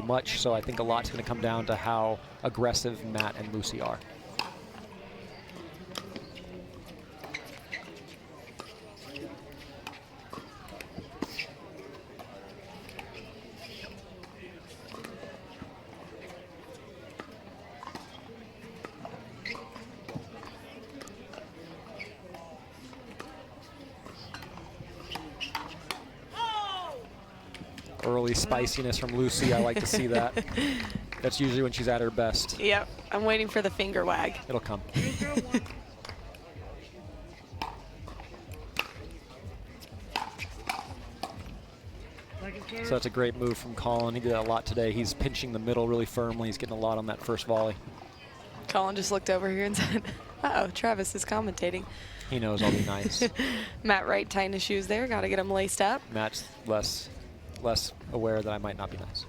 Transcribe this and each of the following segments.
much, so I think a lot's going to come down to how aggressive Matt and Lucy are. Early spiciness from Lucy, I like to see that. That's usually when she's at her best. Yep, I'm waiting for the finger wag. It'll come. So that's a great move from Collin. He did that a lot today. He's pinching the middle really firmly. He's getting a lot on that first volley. Collin just looked over here and said, uh-oh, Travis is commentating. He knows I'll be nice. Matt Wright tying his shoes there. Got to get him laced up. Matt's less aware that I might not be nice.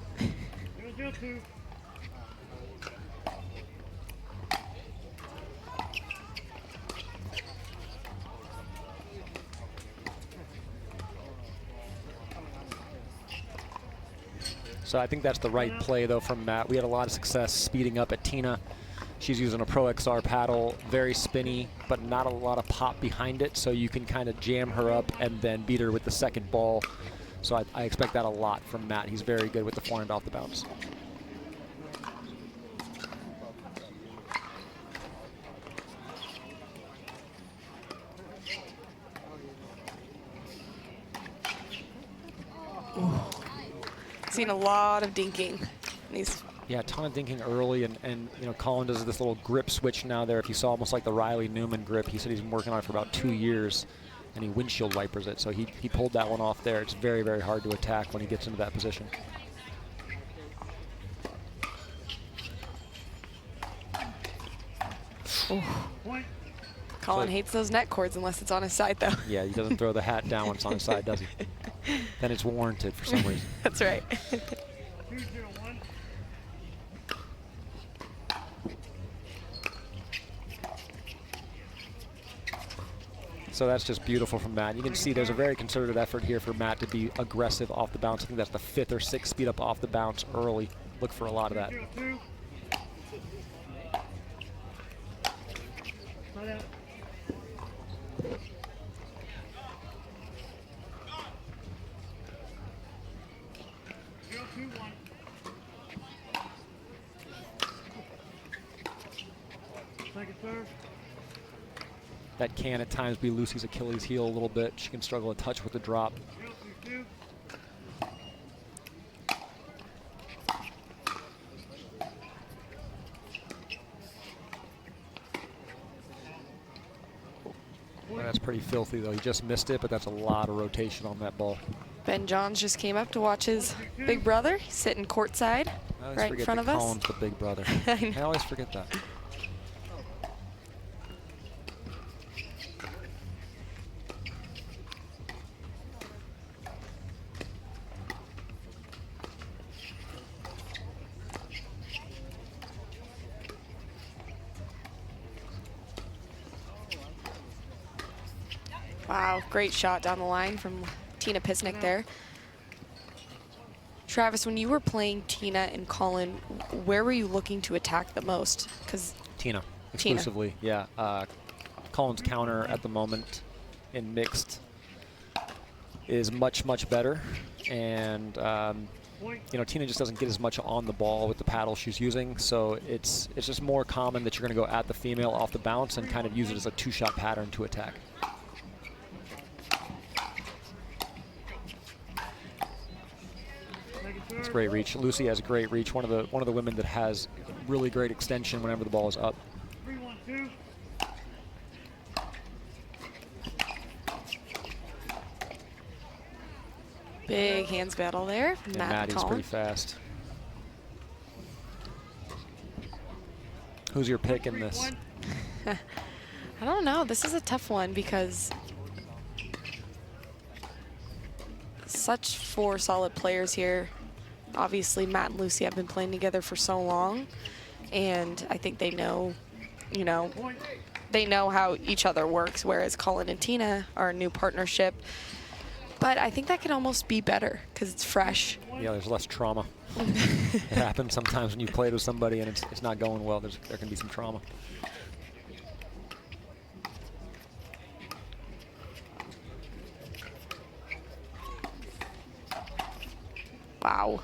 So I think that's the right play, though, from Matt. We had a lot of success speeding up at Tina. She's using a Pro XR paddle, very spinny, but not a lot of pop behind it, so you can kind of jam her up and then beat her with the second ball. So I expect that a lot from Matt. He's very good with the forehand off the bounce. Seen a lot of dinking. Yeah, a ton of dinking early, and you know, Collin does this little grip switch now there. If you saw, almost like the Riley Newman grip. He said he's been working on it for about 2 years, and he windshield wipers it. So he pulled that one off there. It's very, very hard to attack when he gets into that position. Collin hates those net cords unless it's on his side, though. Yeah, he doesn't throw the hat down when it's on his side, does he? Then it's warranted for some reason. That's right. So that's just beautiful from Matt. You can see there's a very concerted effort here for Matt to be aggressive off the bounce. I think that's the 5th or 6th speed up off the bounce early. Look for a lot of that. That can at times be Lucy's Achilles heel a little bit. She can struggle a touch with the drop. Well, that's pretty filthy, though. He just missed it, but that's a lot of rotation on that ball. Ben Johns just came up to watch his big brother. He's sitting courtside right in front of us. Collin's the big brother. I always forget that. Wow, great shot down the line from Tina Pisnik there. Travis, when you were playing Tina and Collin, where were you looking to attack the most? Because Tina, exclusively, yeah. Collin's counter at the moment in mixed is much, much better. And, you know, Tina just doesn't get as much on the ball with the paddle she's using, so it's just more common that you're going to go at the female off the bounce and kind of use it as a two-shot pattern to attack. It's great reach. Lucy has great reach. One of the women that has really great extension whenever the ball is up. Big hands battle there. And Maddie's pretty fast. Who's your pick in this? I don't know. This is a tough one because such 4 solid players here. Obviously, Matt and Lucy have been playing together for so long, and I think they know, you know, they know how each other works, whereas Collin and Tina are a new partnership. But I think that can almost be better because it's fresh. Yeah, there's less trauma. It happens sometimes when you played with somebody and it's not going well. There can be some trauma. Wow.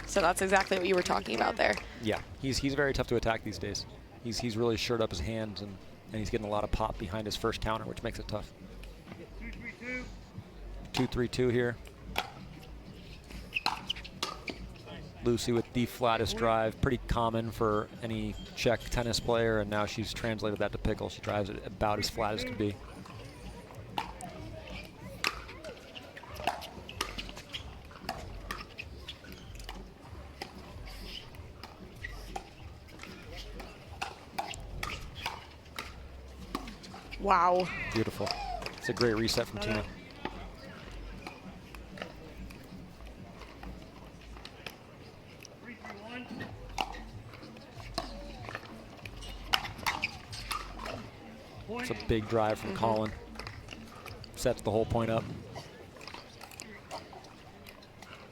So that's exactly what you were talking about there. Yeah, he's very tough to attack these days. He's really shored up his hands and he's getting a lot of pop behind his first counter, which makes it tough. 2-3-2 here. Lucy with the flattest drive, pretty common for any Czech tennis player, and now she's translated that to pickle. She drives it about as flat as can be. Wow. Beautiful. It's a great reset from Tina. It's a big drive from Collin. Sets the whole point up.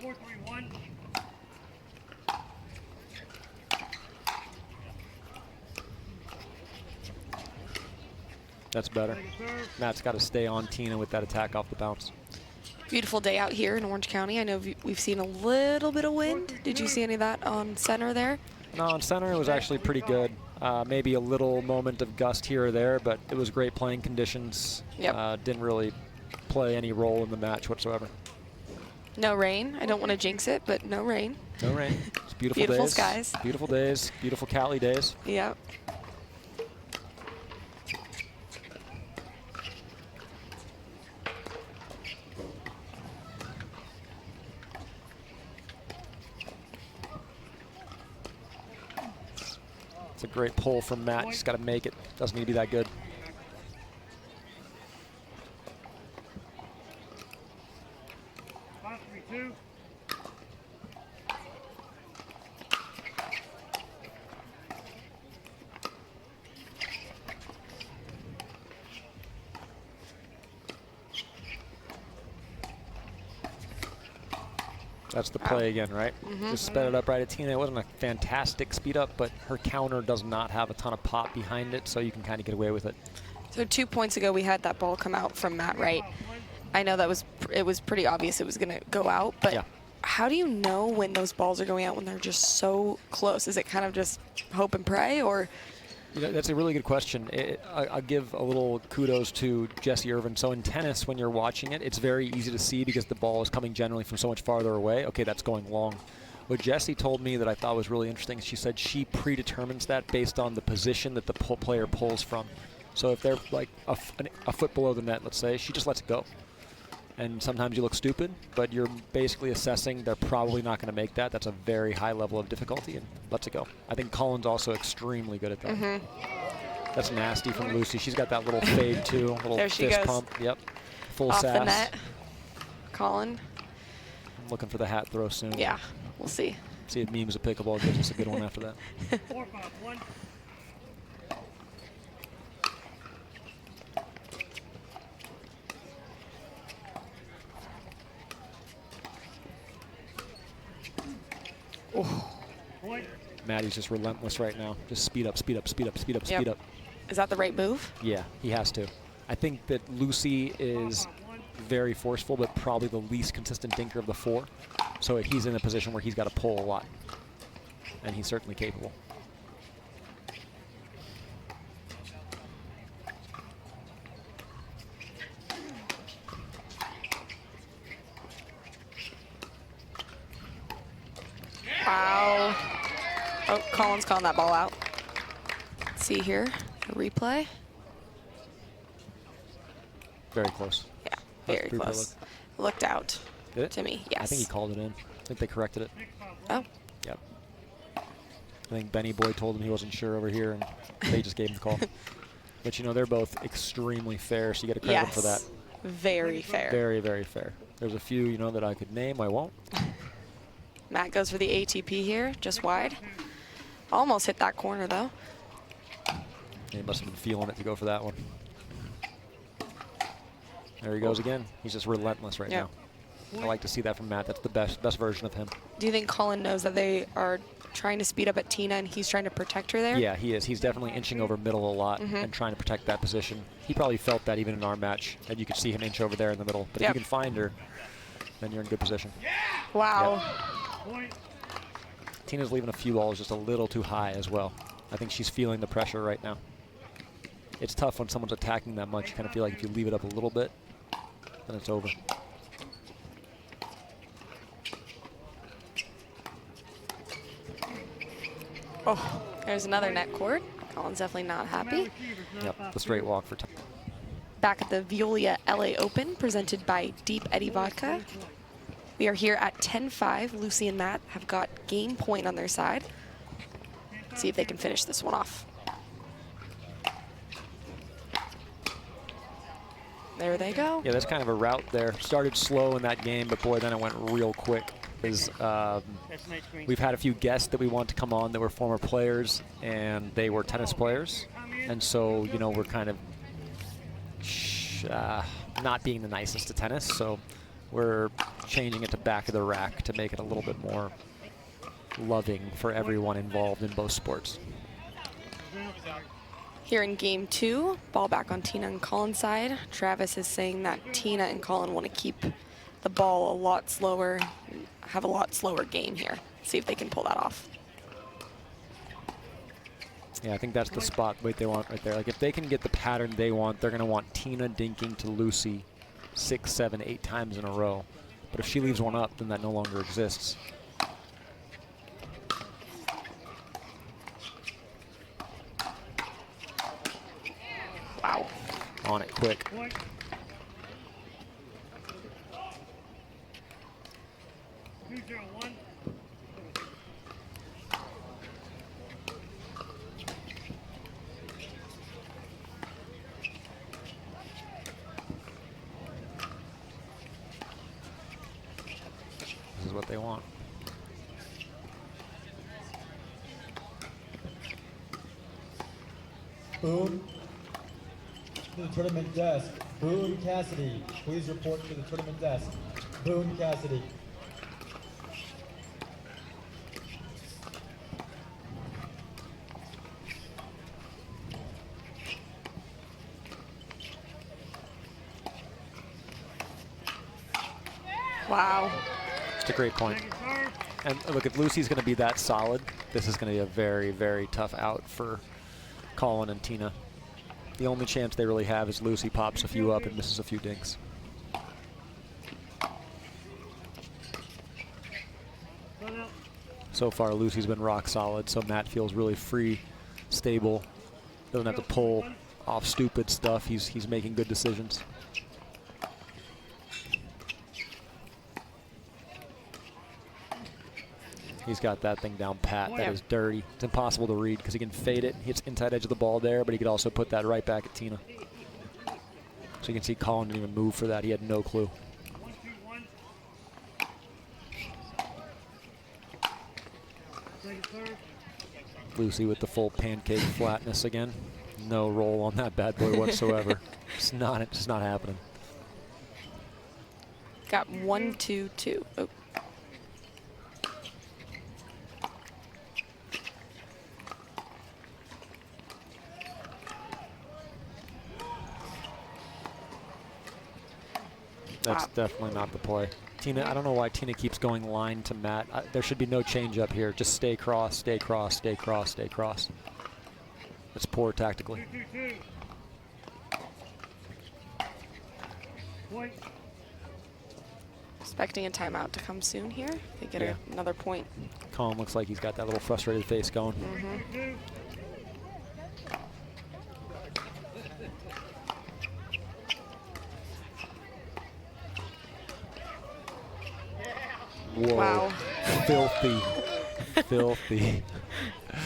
4-3-1. That's better. Matt's got to stay on Tina with that attack off the bounce. Beautiful day out here in Orange County. I know we've seen a little bit of wind. Did you see any of that on center there? No, on center it was actually pretty good. Maybe a little moment of gust here or there, but it was great playing conditions. Yep. Didn't really play any role in the match whatsoever. No rain. I don't want to jinx it, but no rain. No rain. It's beautiful, Beautiful days. skies. Beautiful days. Beautiful Cali days. Yep. It's a great pull from Matt. Just got to make it. Doesn't need to be that good. That's the play again, right? Just sped it up right at Tina. It wasn't a fantastic speed up, but her counter does not have a ton of pop behind it, so you can kind of get away with it. So 2 points ago, we had that ball come out from Matt Wright. I know that it was pretty obvious it was going to go out, but Yeah. how do you know when those balls are going out when they're just so close? Is it kind of just hope and pray, or? You know, that's a really good question. I'll give a little kudos to Jesse Irvin. So in tennis, when you're watching it, it's very easy to see because the ball is coming generally from so much farther away. Okay, that's going long. What Jessie told me that I thought was really interesting, she said she predetermines that based on the position that the player pulls from. So if they're like a foot below the net, let's say, she just lets it go. And sometimes you look stupid, but you're basically assessing they're probably not going to make that. That's a very high level of difficulty, and lets it go. I think Collin's also extremely good at that. That's nasty from Lucy. She's got that little fade too, little There she fist goes. pump. Yep, full Off sass. the net. Collin. I'm looking for the hat throw soon. Yeah, we'll see. See if Memes of Pickleball gives us a good one after that. 4-5-1. Maddie's just relentless right now. Just speed up, speed up, speed up, speed up, Yep. speed up. Is that the right move? Yeah, he has to. I think that Lucy is very forceful, but probably the least consistent dinker of the four. So he's in a position where he's got to pull a lot. And he's certainly capable. Wow. Oh, Collin's calling that ball out. Let's see here, a replay. Very close. Yeah, very Replay close. Looked out Did it? to me, yes. I think he called it in. I think they corrected it. Oh, Yep. I think Benny Boy told him he wasn't sure over here, and they just gave him the call. But, you know, they're both extremely fair, so you get a credit yes. for that. Very fair. Very, very fair. There's a few, you know, that I could name. I won't. Matt goes for the ATP here, just wide. Almost hit that corner, though. He must have been feeling it to go for that one. There he goes again. He's just relentless right now. I like to see that from Matt. That's the best version of him. Do you think Collin knows that they are trying to speed up at Tina and he's trying to protect her there? Yeah, he is. He's definitely inching over middle a lot and trying to protect that position. He probably felt that even in our match, and you could see him inch over there in the middle. But if you can find her, then you're in good position. Wow. Yep. Tina's leaving a few balls just a little too high as well. I think she's feeling the pressure right now. It's tough when someone's attacking that much. You kind of feel like if you leave it up a little bit, then it's over. Oh, there's another net cord. Collin's definitely not happy. Yep, the straight walk for Tina. Back at the Veolia LA Open, presented by Deep Eddy Vodka. We are here at 10-5. Lucy and Matt have got game point on their side. See if they can finish this one off. There they go. Yeah, that's kind of a route there. Started slow in that game, but boy, then it went real quick. We've had a few guests that we want to come on that were former players, and they were tennis players. And so, you know, we're kind of not being the nicest to tennis. So we're changing it to back of the rack to make it a little bit more loving for everyone involved in both sports. Here in game 2, ball back on Tina and Collin's side. Travis is saying that Tina and Collin want to keep the ball a lot slower, have a lot slower game here. See if they can pull that off. Yeah, I think that's the spot they want right there. Like if they can get the pattern they want, they're going to want Tina dinking to Lucy 6, 7, 8 times in a row. But if she leaves one up, then that no longer exists. Wow. On it quick. This is what they want. Boone to the tournament desk. Boone Cassidy, please report to the tournament desk. Boone Cassidy. Wow. It's a great point. And look, if Lucy's going to be that solid, this is going to be a very, very tough out for Collin and Tina. The only chance they really have is Lucy pops a few up and misses a few dinks. So far, Lucy's been rock solid, so Matt feels really free, stable, doesn't have to pull off stupid stuff. He's making good decisions. He's got that thing down pat. That is dirty. It's impossible to read because he can fade it. Hits inside edge of the ball there, but he could also put that right back at Tina. So you can see Collin didn't even move for that. He had no clue. Lucy with the full pancake flatness again. No roll on that bad boy whatsoever. It's just not happening. Got 1, 2, 2. Oh. That's definitely not the play. Tina, I don't know why Tina keeps going line to Matt. There should be no change up here. Just stay cross, stay cross, stay cross, stay cross. That's poor tactically. Expecting a timeout to come soon here. They get another point. Collin looks like he's got that little frustrated face going. Whoa. Wow. Filthy. Filthy.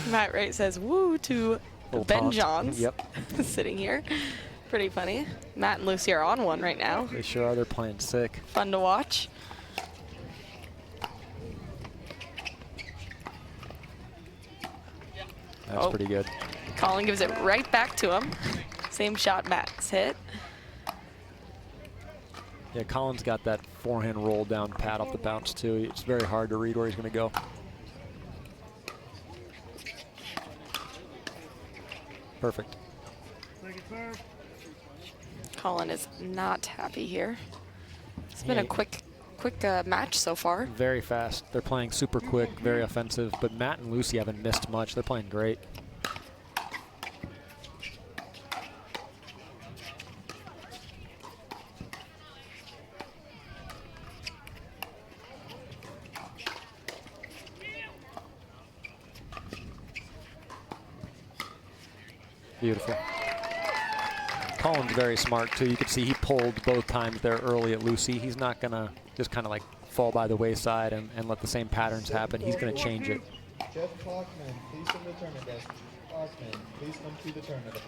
Matt Wright says woo to Little Ben taunt. Johns. Yep. Sitting here. Pretty funny. Matt and Lucy are on one right now. They sure are. They're playing sick. Fun to watch. That's pretty good. Collin gives it right back to him. Same shot Matt's hit. Yeah, Collin's got that forehand roll down pat off the bounce too. It's very hard to read where he's going to go. Perfect. Second serve. Collin is not happy here. It's been Yeah. a quick match so far. Very fast. They're playing super quick, very offensive, but Matt and Lucy haven't missed much. They're playing great. Beautiful. Collin's very smart too. You could see he pulled both times there early at Lucy. He's not gonna just kind of like fall by the wayside and let the same patterns happen. He's gonna change it. Jeff Klockman, please come to the tournament desk. Klockman, please come to the tournament.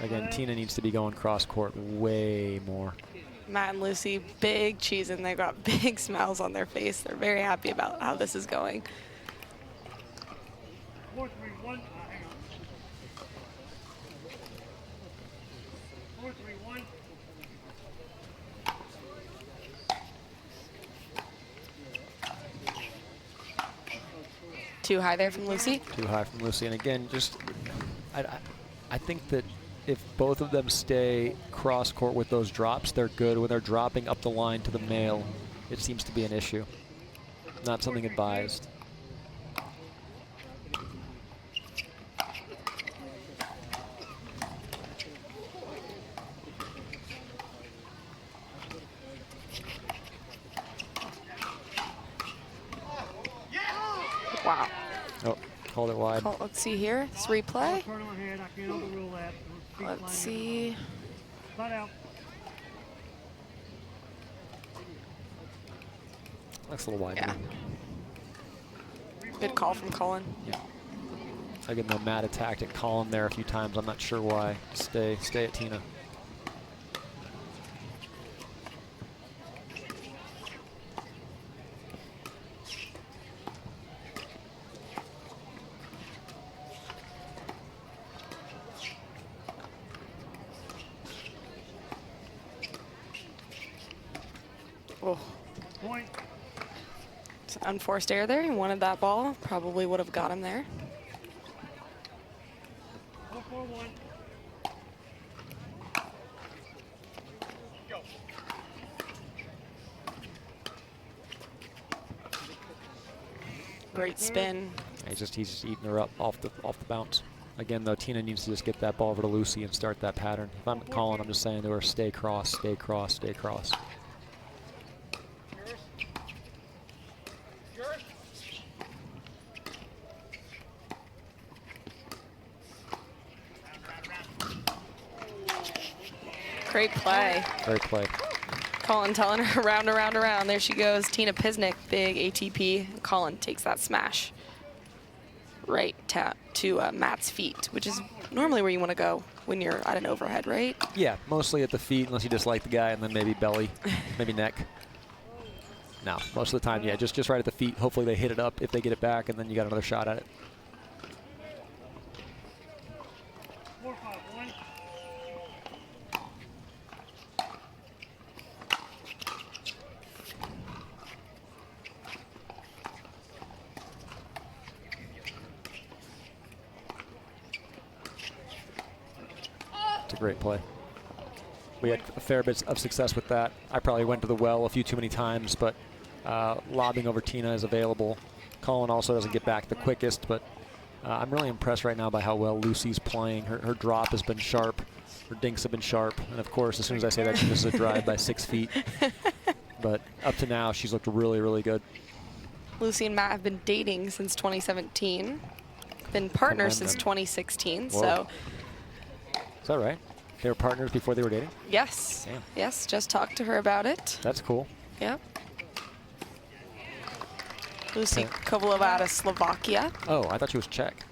Again, Tina needs to be going cross court way more. Matt and Lucy, big cheese, and they've got big smiles on their face. They're very happy about how this is going. 4-3-1. Hang on. 4-3-1. Too high there from Lucy. Too high from Lucy. And again, just I think that if both of them stay cross court with those drops, they're good. When they're dropping up the line to the male, it seems to be an issue. Not something advised. Wow. Oh, called it wide. Let's see here. This replay. Turn on head. I can't overrule that. Let's see. Flat out. That's a little wide. Yeah. Good call from Collin. Yeah. Again, though, Matt attacked at Collin there a few times. I'm not sure why. Stay at Tina. Oh. Point. It's an unforced error there. He wanted that ball. Probably would have got him there. 4-4-1. Great spin. He's just eating her up off the bounce. Again, though, Tina needs to just get that ball over to Lucy and start that pattern. If I'm Collin, I'm just saying to her, stay cross, stay cross, stay cross. Great play. Great play. Collin telling her around, around, around. There she goes. Tina Pisnik, big ATP. Collin takes that smash right to Matt's feet, which is normally where you want to go when you're at an overhead, right? Yeah, mostly at the feet, unless you just like the guy, and then maybe belly, maybe neck. No, most of the time, yeah, just right at the feet. Hopefully they hit it up if they get it back, and then you got another shot at it. 4-5-1. It's a great play. We had a fair bit of success with that. I probably went to the well a few too many times, but lobbing over Tina is available. Collin also doesn't get back the quickest, but I'm really impressed right now by how well Lucy's playing. Her drop has been sharp. Her dinks have been sharp. And of course, as soon as I say that, she misses a drive by 6 feet. But up to now, she's looked really, really good. Lucy and Matt have been dating since 2017. Been partners since 2016, Whoa. so. Is that right? They were partners before they were dating? Yes. Damn. Yes, just talked to her about it. That's cool. Yep. Lucy Okay. Kovalova out of Slovakia. Oh, I thought she was Czech.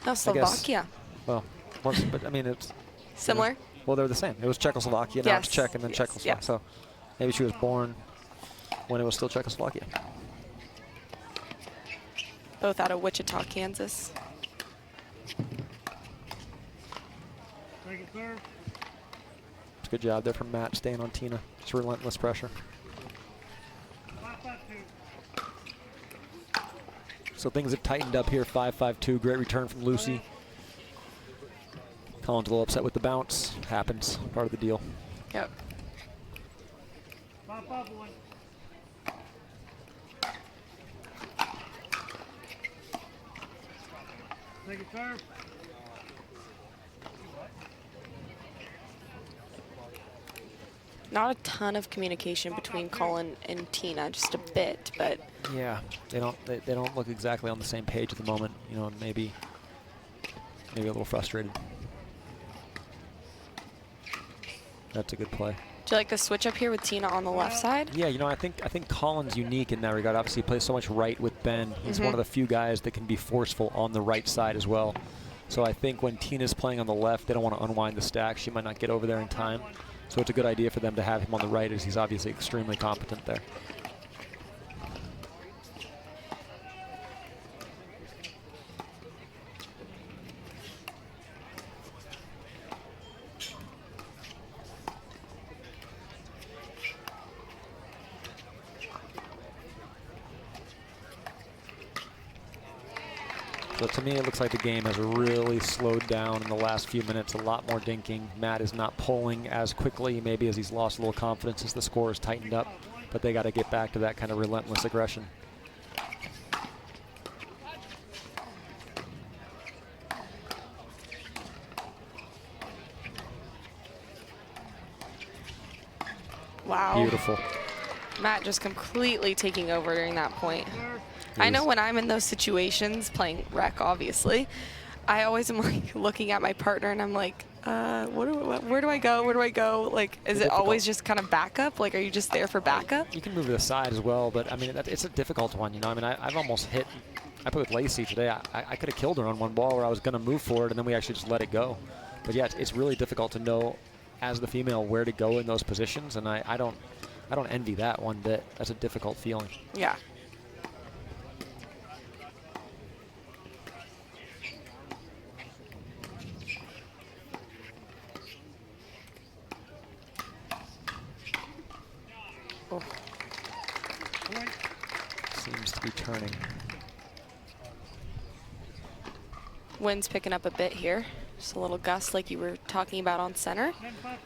No, Slovakia. Well, but I mean, it's Similar? well, they're the same. It was Czechoslovakia, now it's Yes. Czech, and then Yes. Czechoslovakia. Yeah. So maybe she was born when it was still Czechoslovakia. Both out of Wichita, Kansas. Second serve. It's a good job there from Matt, staying on Tina. Just relentless pressure. 5-5-2. So things have tightened up here, 5-5-2. Great return from Lucy. Collin's a little upset with the bounce. Happens, part of the deal. Yep. 5-5-1. Second serve. Not a ton of communication between Collin and Tina, just a bit, but Yeah, they don't look exactly on the same page at the moment. You know, maybe a little frustrated. That's a good play. do you like the switch up here with Tina on the left side? Yeah, you know, I think Collin's unique in that regard. Obviously, he plays so much right with Ben. He's one of the few guys that can be forceful on the right side as well. So I think when Tina's playing on the left, they don't want to unwind the stack. She might not get over there in time. So it's a good idea for them to have him on the right, as he's obviously extremely competent there. So to me, it looks like the game has really slowed down in the last few minutes. A lot more dinking. Matt is not pulling as quickly, maybe as he's lost a little confidence as the score has tightened up. But they got to get back to that kind of relentless aggression. Wow. Beautiful. Matt just completely taking over during that point. Serve. I know when I'm in those situations, playing rec, obviously, I always am like looking at my partner and I'm like, where do I go? Where do I go? Like, is it always just kind of backup? Like, are you just there for backup? You can move to the side as well, but I mean, it's a difficult one. You know, I mean, I've almost hit. I played with Lacey today. I could have killed her on one ball where I was going to move forward, and then we actually just let it go. But yeah, it's really difficult to know as the female where to go in those positions, and I don't envy that one bit. That's a difficult feeling. Yeah. Oh. Point. Seems to be turning. Wind's picking up a bit here. Just a little gust like you were talking about on center. 10-5-2.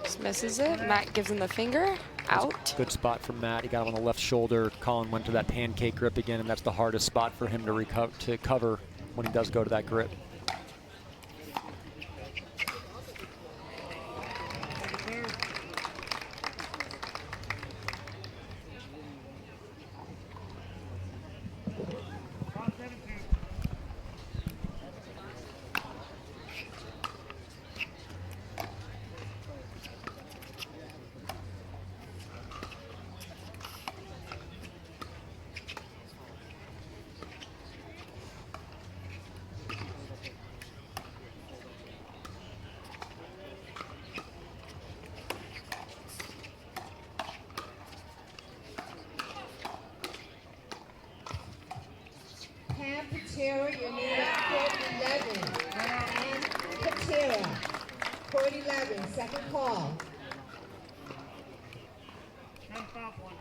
Just misses it. Matt gives him the finger. Out. Good spot from Matt. He got him on the left shoulder. Collin went to that pancake grip again, and that's the hardest spot for him to cover when he does go to that grip. Patera, you need court 11. And Patera, court 11, second call. 10-5-1.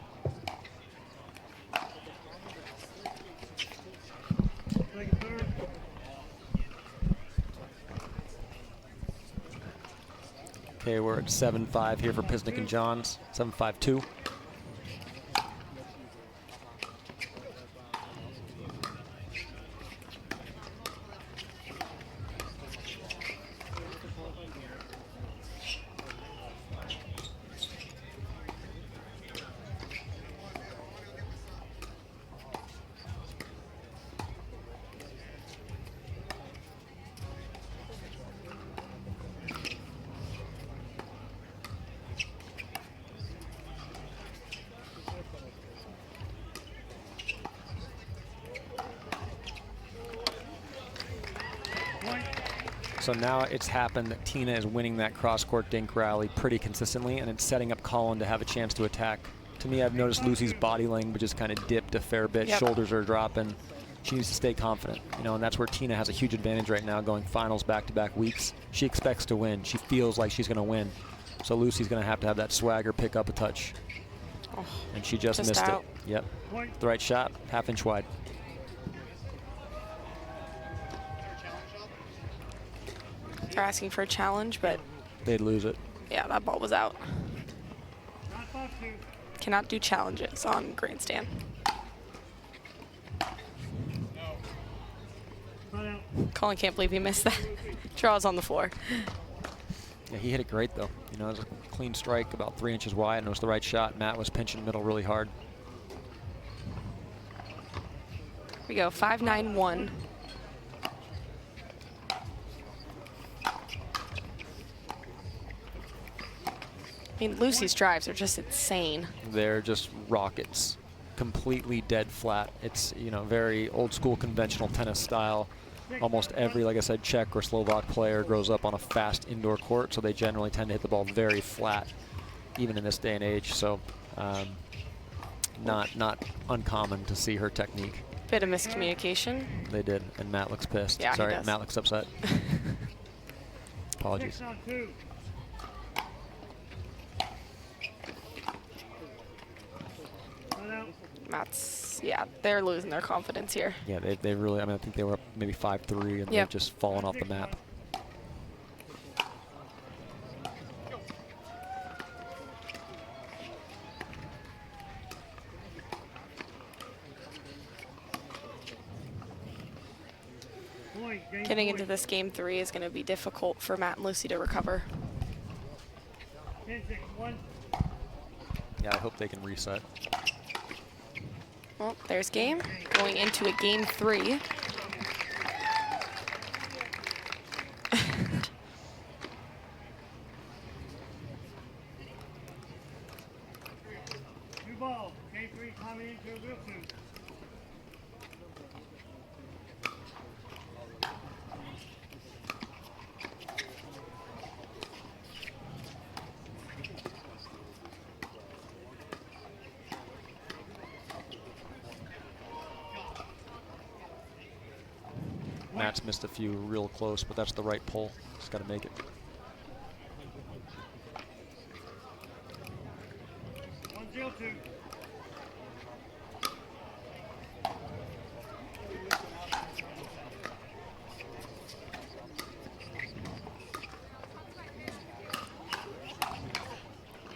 Second serve. Okay, we're at 7-5 here for Pisnik and Johns. 7-5-2. So now it's happened that Tina is winning that cross-court dink rally pretty consistently, and it's setting up Collin to have a chance to attack. To me, I've noticed Lucy's body language just kind of dipped a fair bit. Yep. Shoulders are dropping. She needs to stay confident, you know, and that's where Tina has a huge advantage right now, going finals back-to-back weeks. She expects to win. She feels like she's going to win. So Lucy's going to have that swagger, pick up a touch. Oh, And she just missed out. it. Yep. The right shot, half-inch wide. They're asking for a challenge, but They'd lose it. yeah, that ball was out. Not box two. Cannot do challenges on grandstand. Front out. Collin can't believe he missed that. Draws on the floor. Yeah, he hit it great, though. You know, it was a clean strike, about 3 inches wide, and it was the right shot. Matt was pinching middle really hard. Here we go, 5-9-1. I mean, Lucy's drives are just insane. They're just rockets, completely dead flat. It's, you know, very old school conventional tennis style. Almost every, like I said, Czech or Slovak player grows up on a fast indoor court, so they generally tend to hit the ball very flat, even in this day and age. So not uncommon to see her technique. Bit of miscommunication. They did, and Matt looks pissed. Yeah, he Sorry, does. Matt looks upset. Apologies. 6 on 2. Front out. Matt's, yeah, they're losing their confidence here. Yeah, they really, I mean, I think they were up maybe 5-3, and Yep. they've just fallen off the map. Point. Game Getting point. into this game 3 is going to be difficult for Matt and Lucy to recover. 10-6. 1. Yeah, I hope they can reset. Well, there's game. Going into a game 3. New ball. Game 3 coming into wheel 2. Matt's missed a few real close, but that's the right pull. Just got to make it. One 0 2.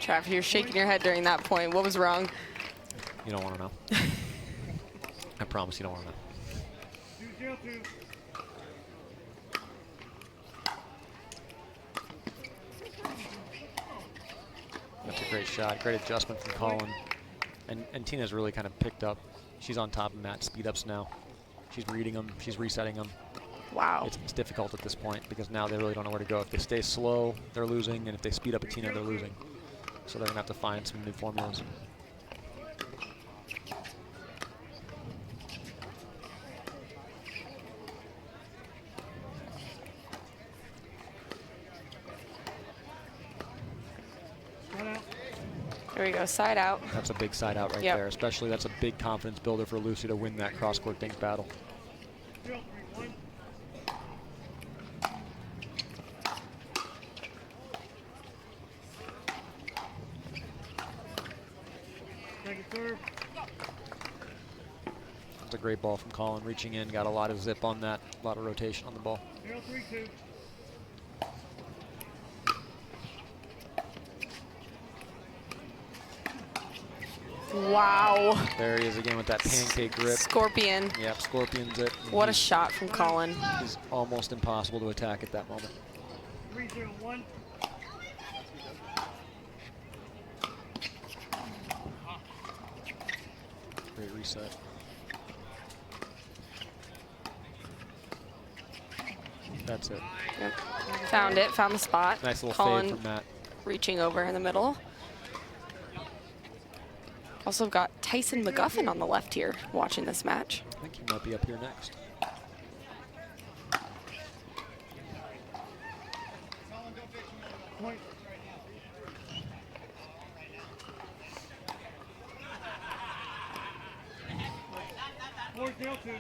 Trav, you're shaking your head during that point. What was wrong? You don't want to know. I promise you don't want to know. 2 0 2. That's a great shot. Great adjustment from Collin. And Tina's really kind of picked up. She's on top of Matt's speed ups now. She's reading them. She's resetting them. Wow. It's difficult at this point because now they really don't know where to go. If they stay slow, they're losing. And if they speed up a Tina, they're losing. So they're going to have to find some new formulas. Front out. Here we go, side out. That's a big side out right Yep. there. Especially that's a big confidence builder for Lucy to win that cross-court dink battle. 0 3 1. Second serve. That's a great ball from Collin. Reaching in, got a lot of zip on that, a lot of rotation on the ball. 0 3 2. Wow. There he is again with that pancake grip. Scorpion. Yep, scorpions it. What a shot from Collin. It's almost impossible to attack at that moment. 3 0 1. Great reset. That's it. Yep. Found it, found the spot. Nice little Collin fade from Matt. reaching over in the middle. Also got Tyson McGuffin on the left here watching this match. I think he might be up here next. Point. Four, zero, two.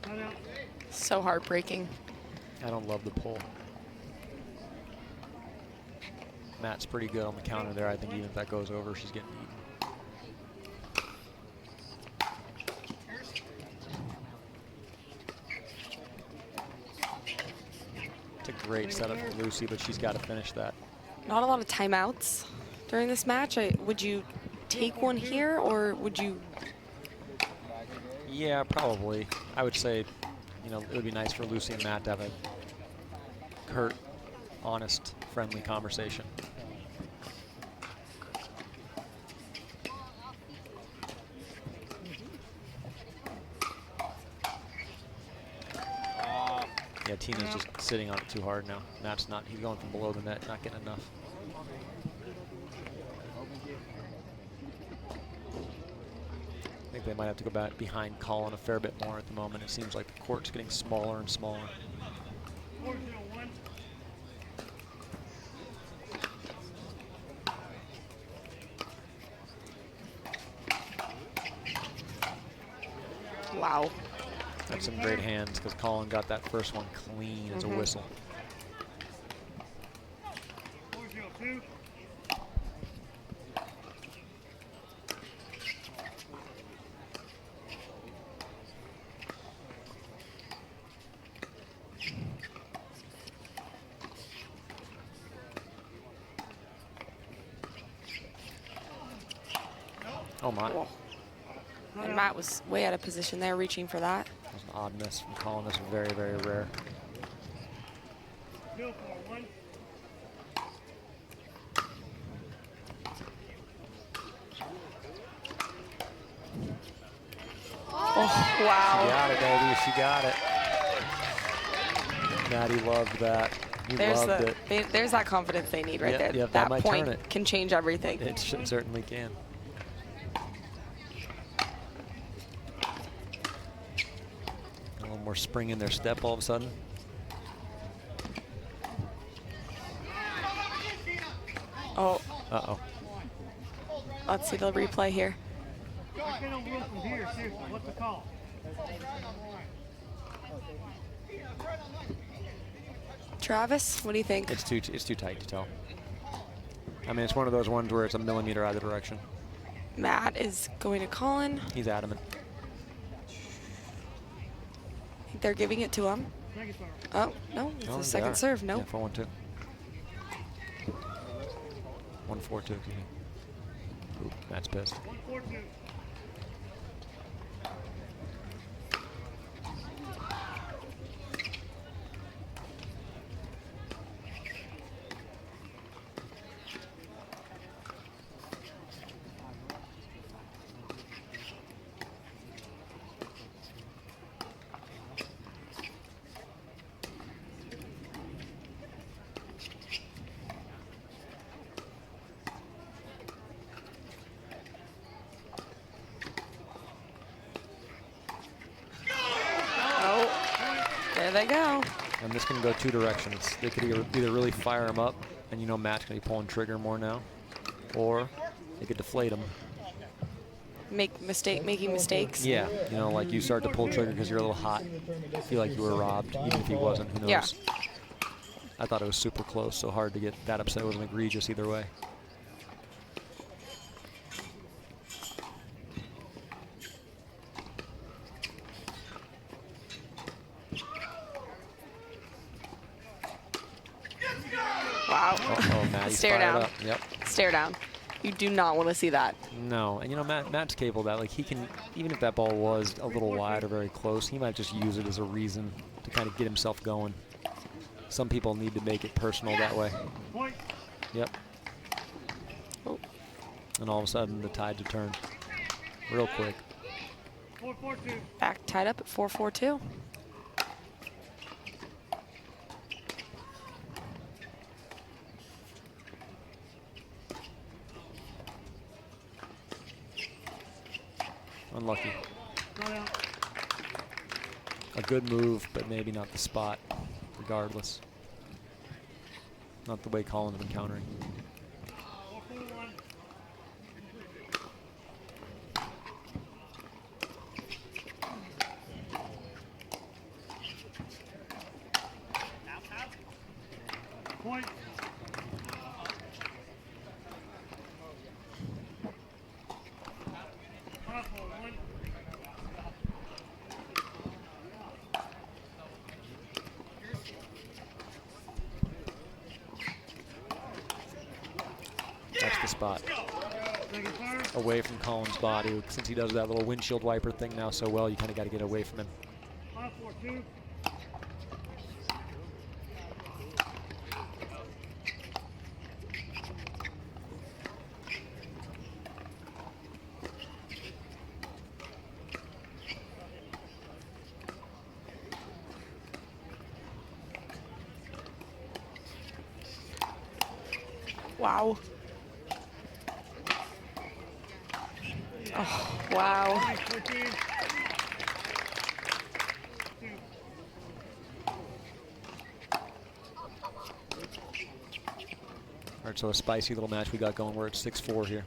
Timeout. So heartbreaking. I don't love the pull. Matt's pretty good on the counter there. I think even if that goes over, she's getting eaten. It's a great setup for Lucy, but she's got to finish that. Not a lot of timeouts during this match. Would you take one here, or would you? Yeah, probably. I would say, you know, it would be nice for Lucy and Matt to have a curt, honest, friendly conversation. Yeah, Tina's just sitting on it too hard now. Matt's not, he's going from below the net, not getting enough. I think they might have to go back behind Collin a fair bit more at the moment. It seems like the court's getting smaller and smaller. 4-0-1. Wow. That's some great hands because Collin got that first one clean as a whistle. 4-0-2. Oh my. Whoa. And Matt was way out of position there, reaching for that. That was an odd miss from Collin. This is very, very rare. 0-4-1. Oh, She wow. got it, baby. She got it. Maddie loved that. He loved it. There's that confidence they need right there. Yep, that That might point turn it. can change everything. It certainly can. A little more spring in their step all of a sudden. Oh, Uh-oh. let's see the replay here. I can't overrule from here, seriously. What's the call? Travis, what do you think? It's too tight to tell. I mean, it's one of those ones where it's a millimeter either direction. Matt is going to Collin. He's adamant. They're giving it to him. Second serve. Oh, no, it's Oh, a they second are. serve. No. Yeah, 4-1-2. 1-4-2, excuse me. Ooh, Matt's pissed. 1-4-2. There they go. And this can go two directions. They could either really fire him up, and you know Matt's going to be pulling trigger more now, or they could deflate him. Making mistakes. Yeah, you know, like you start to pull trigger because you're a little hot. Feel like you were robbed, even if he wasn't. Who knows? Yeah. I thought it was super close, so hard to get that upset. It wasn't egregious either way. Wow. Oh, Matt, he's Stare fired down. up. Yep. Stare down. You do not want to see that. No, and you know Matt's capable of that. Like he can, even if that ball was a little wide or very close, he might just use it as a reason to kind of get himself going. Some people need to make it personal that way. Point. Yep. Oh. And all of a sudden the tides have turned real quick. 4-4-2. Back tied up at 4-4-2. Unlucky. Not out. A good move, but maybe not the spot, regardless. Not the way Collin's been countering. 4-4-1. Point. One. That's the spot. Second serve. Away from Collin's body. Since he does that little windshield wiper thing now so well, you kind of got to get away from him. 5-4-2. Wow. Oh, wow. 15. All right, so a spicy little match we got going. We're at 6-4 here.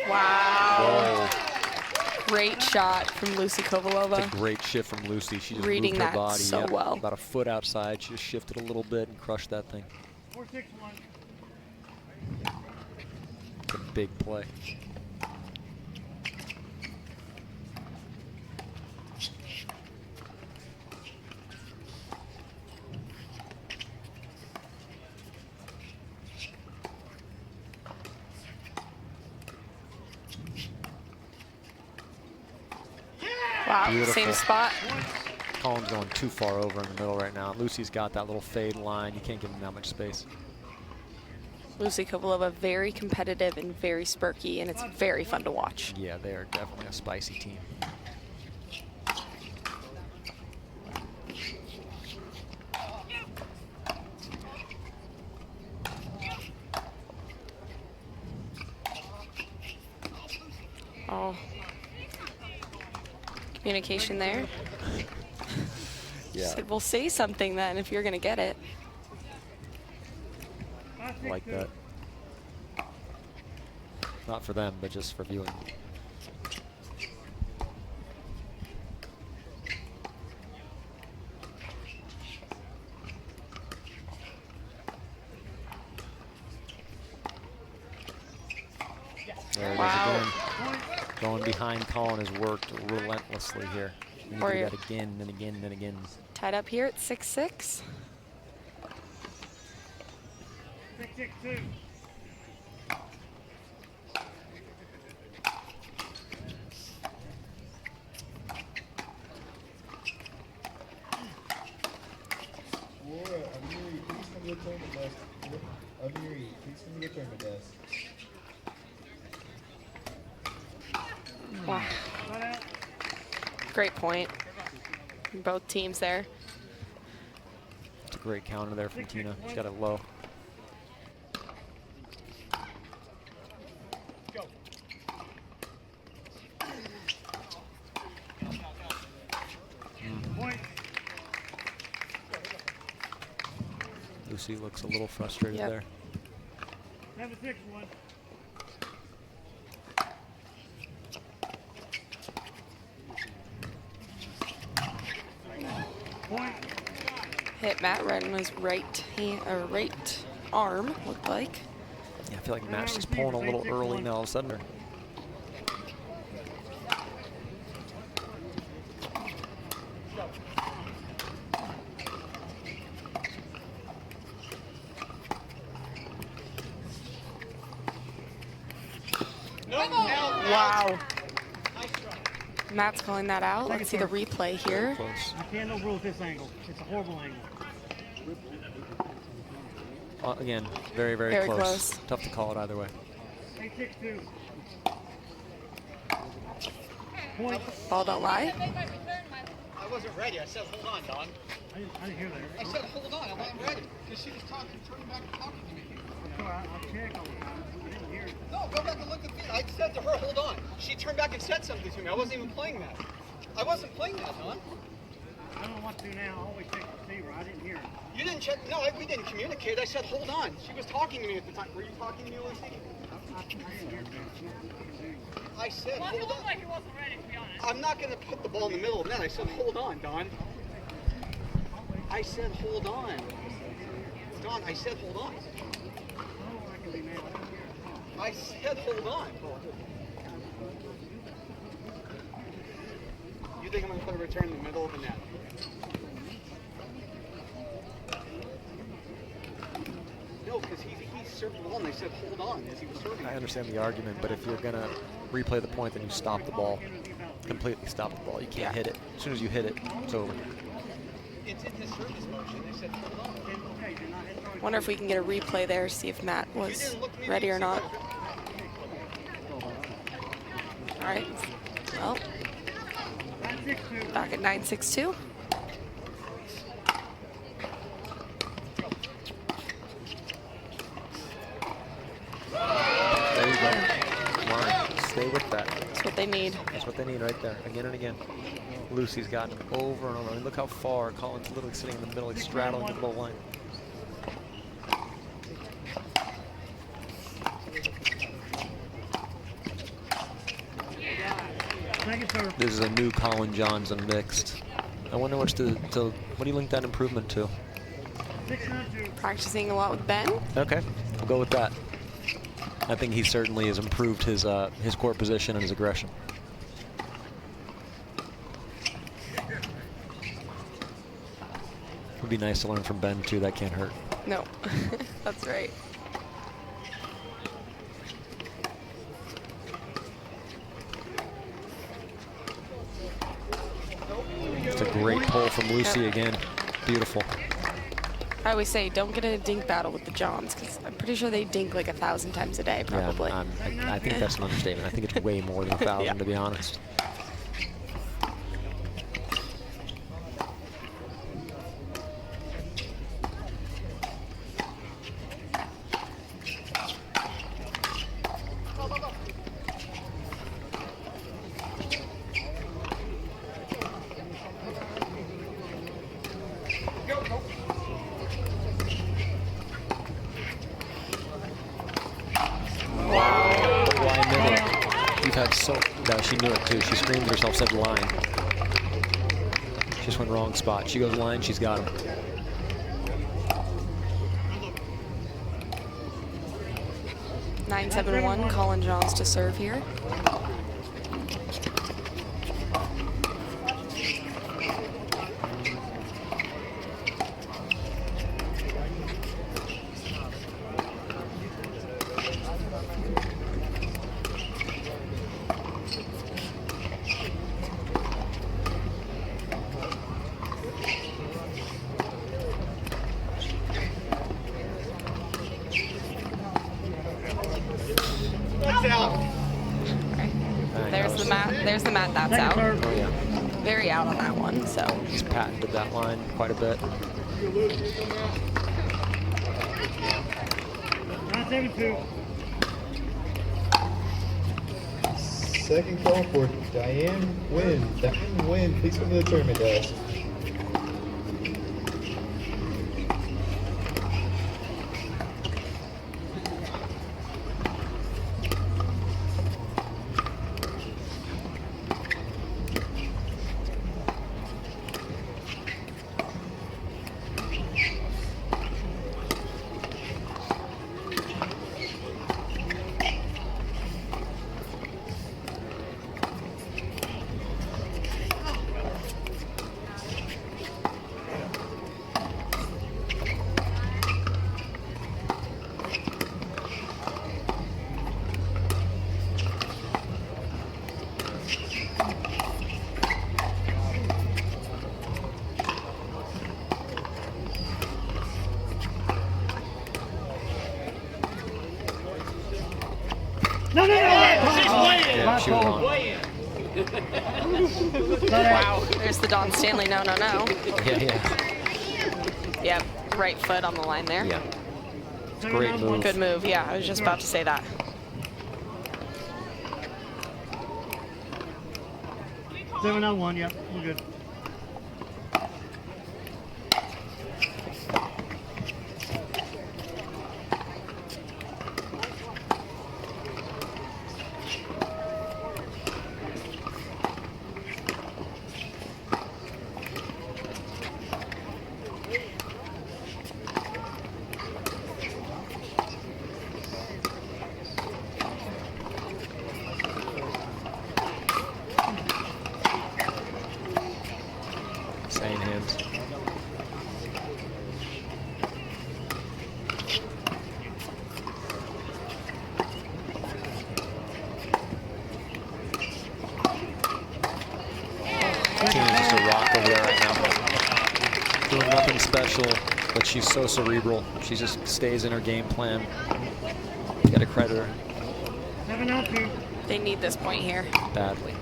Wow. Great shot from Lucy Kovalova. It's a great shift from Lucy. She just Reading moved her that body so well. about a foot outside. She just shifted a little bit and crushed that thing. 4-6-1. It's a big play. Wow, Beautiful. same spot. Collin's going too far over in the middle right now. Lucy's got that little fade line. You can't give him that much space. Lucy Kovalova, very competitive and very spurky, and it's very fun to watch. Yeah, they are definitely a spicy team. Oh. Communication there. Yeah, Said, well, say something then if you're going to get it. like that. Not for them, but just for viewing. There it is again. Going behind Collin has worked relentlessly here. We need to do that again and again and again. Tied up here at 6-6. 6-6-2. Laura, Amiri, please come to the tournament desk. Amiri, please come to the tournament desk. Wow. Not out. Great point. Both teams there. It's a great counter there from Tina. She's got it low. Point. Lucy looks a little frustrated Yep. there. 7-6-1. Point. Hit Matt right on his right hand, or right arm, looked like. Yeah, I feel like Matt's just pulling a little early now all of a sudden. Wow. Matt's calling that out. Let's see the replay here. Close. I can't overrule this angle. It's a horrible angle. Again, very, very, Very close. close. Tough to call it either way. 8-6-2. Point. Ball don't lie. I wasn't ready. I said, hold on, Don. I didn't hear that. I said, hold on. I wasn't ready. Because she was talking, turning back and talking to me. I'll check all the time. I didn't hear it. No, go back and look at me. I said to her, hold on. She turned back and said something to me. I wasn't even playing that. I wasn't playing that, Don. I don't know what to do now. I always check the receiver. I didn't hear it. You didn't check. No, we didn't communicate. I said, hold on. She was talking to me at the time. Were you talking to me, Lucy? I didn't hear it. I said, Well, it hold looked on. like it wasn't ready, to be honest. I'm not going to put the ball in the middle of the net. I said, hold on, Don. I said, hold on. Don, I said, hold on. I said, hold on. You think I'm going to put a return in the middle of the net? No, because he served the ball and I said, hold on, as he was serving. I understand the argument, but if you're going to replay the point, then you stop the ball. Completely stop the ball. You can't hit it. As soon as you hit it, it's over. It's in his service motion. They said, hold on. Wonder if we can get a replay there, see if Matt was ready or not. All right. Well, back at 9-6-2. There you go. Come on. Stay with that. That's what they need. That's what they need right there, again and again. Lucy's gotten him over and over. I mean, look how far Collin's literally sitting in the middle. He's straddling the middle line. This is a new Collin Johnson mixed. I wonder what do you link that improvement to? Practicing a lot with Ben. Okay, we'll go with that. I think he certainly has improved his court position and his aggression. Would be nice to learn from Ben too. That can't hurt. No, that's right. It's a great pull from Lucy again. Beautiful. I always say, don't get in a dink battle with the Johns, because I'm pretty sure they dink like 1,000 times a day, probably. Yeah, I think that's an understatement. I think it's way more than 1,000, Yeah. to be honest. No, she knew it too. She screamed at herself, said line. Just went wrong spot. She goes line, she's got him. Nine, 7-1, Collin Johns to serve here. There's the mat that's out. Oh, yeah. Very out on that one, so. He's patented that line quite a bit. 9-7-2. Second call for Diane Wynn. Diane Wynn, please come to the tournament desk. she was on. Wow, there's the Don Stanley, no, no, no. Yeah, yeah. Yep, right foot on the line there. Yeah. Great move. Good move, yeah, I was just about to say that. Seven on one, yep, we're good. Same hands. Tina's just a rock over there right now. Doing nothing special, but she's so cerebral. She just stays in her game plan. You gotta credit her 7 on 2. They need this point here. badly.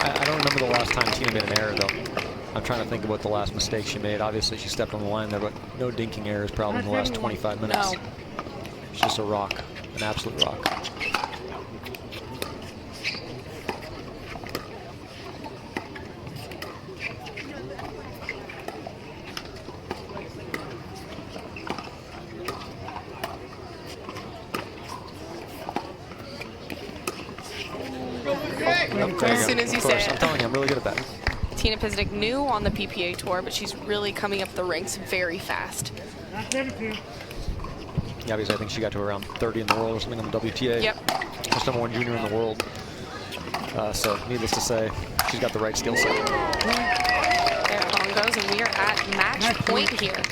I don't remember the last time Tina made an error, though. I'm trying to think of what the last mistake she made. Obviously, she stepped on the line there, but no dinking errors probably in the last 25 minutes. No. She's just a rock, an absolute rock. As soon as you say I'm it. telling you, I'm really good at that. Tina Pisnik new on the PPA tour, but she's really coming up the ranks very fast. Not 7-2. Yeah, because I think she got to around 30 in the world or something on the WTA. Yep. First #1 junior in the world. So needless to say, she's got the right skill set. There it goes, and we are at match point here.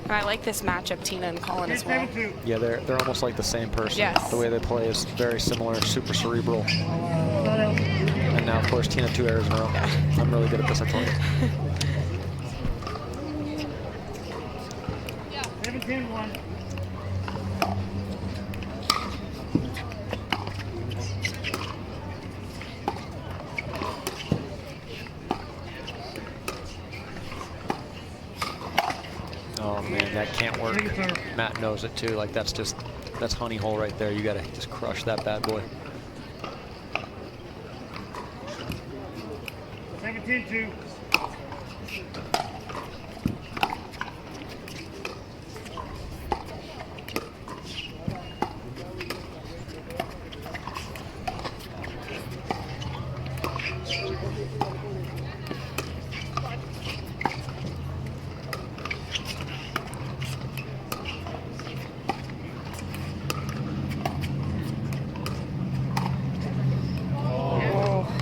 And I like this matchup, Tina and Collin as well. 7-2. Yeah, they're almost like the same person. Yes. The way they play is very similar, super cerebral. And now, of course, Tina 2 errors in a row. I'm really good at this, I told you. 17-1. Oh man, that can't work. Matt knows it too. Like that's honey hole right there. You gotta just crush that bad boy. 17-2.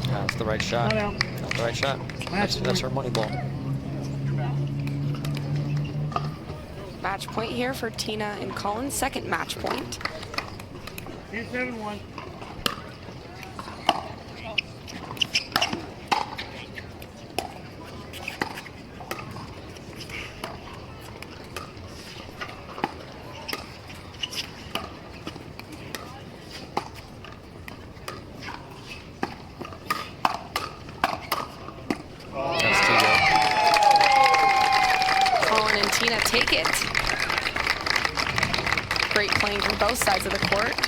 That's the right shot. That's the right shot. That's her money ball. Match point here for Tina and Collin. Second match point. 10-7-1. That's too good. Collin and Tina take it. Great playing from both sides of the court.